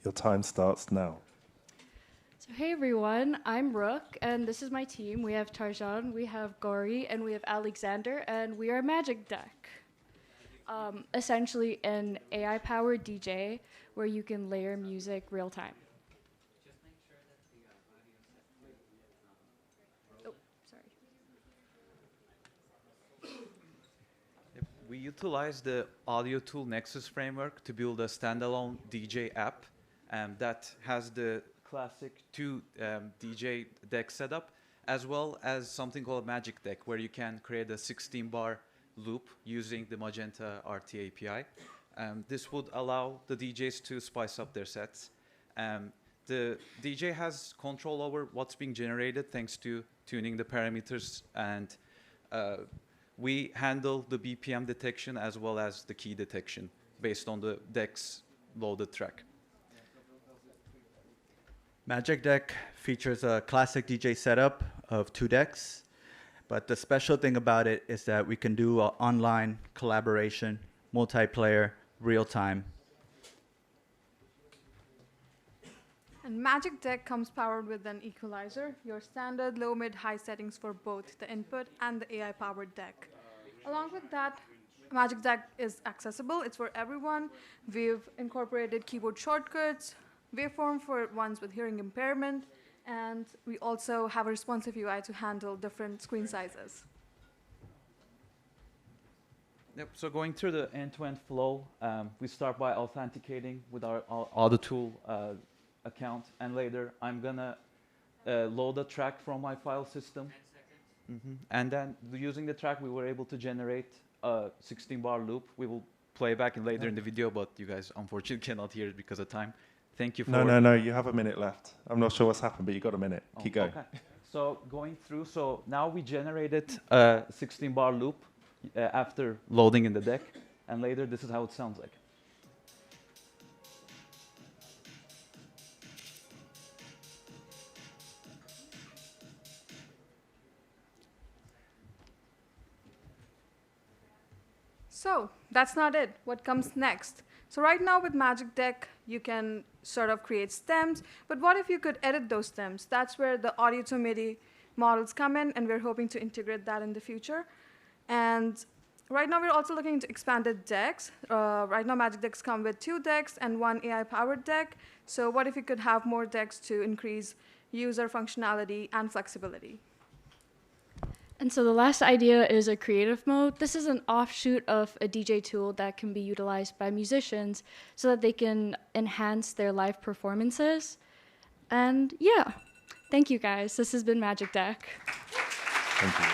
Your time starts now. So hey everyone, I'm Rook, and this is my team. We have Tarjan, we have Gauri, and we have Alexander, and we are MagicDeck. Essentially an AI-powered DJ where you can layer music real time. Oh, sorry. We utilize the Audiotool Nexus framework to build a standalone DJ app that has the classic two DJ deck setup, as well as something called MagicDeck, where you can create a 16-bar loop using the Magenta RT API. This would allow the DJs to spice up their sets. The DJ has control over what's being generated thanks to tuning the parameters, and we handle the BPM detection as well as the key detection based on the deck's loaded track. MagicDeck features a classic DJ setup of 2 decks, but the special thing about it is that we can do online collaboration, multiplayer, real time. And MagicDeck comes powered with an equalizer, your standard low, mid, high settings for both the input and the AI-powered deck. Along with that, MagicDeck is accessible. It's for everyone. We've incorporated keyboard shortcuts, waveform for ones with hearing impairment, and we also have a responsive UI to handle different screen sizes. Yep, so going through the end-to-end flow, we start by authenticating with our Audiotool account, and later I'm gonna load a track from my file system. And then using the track, we were able to generate a 16-bar loop. We will play back later in the video, but you guys unfortunately cannot hear it because of time. Thank you for... No, you have a minute left. I'm not sure what's happened, but you got a minute. Keep going. Okay. So going through, so now we generated a 16-bar loop after loading in the deck, and later this is how it sounds like. So that's not it. What comes next? So right now with MagicDeck, you can sort of create stems, but what if you could edit those stems? That's where the audio to MIDI models come in, and we're hoping to integrate that in the future. And right now we're also looking into expanded decks. Right now MagicDecks come with 2 decks and 1 AI-powered deck. So what if you could have more decks to increase user functionality and flexibility? And so the last idea is a creative mode. This is an offshoot of a DJ tool that can be utilized by musicians so that they can enhance their live performances. And yeah, thank you guys. This has been MagicDeck. Thank you.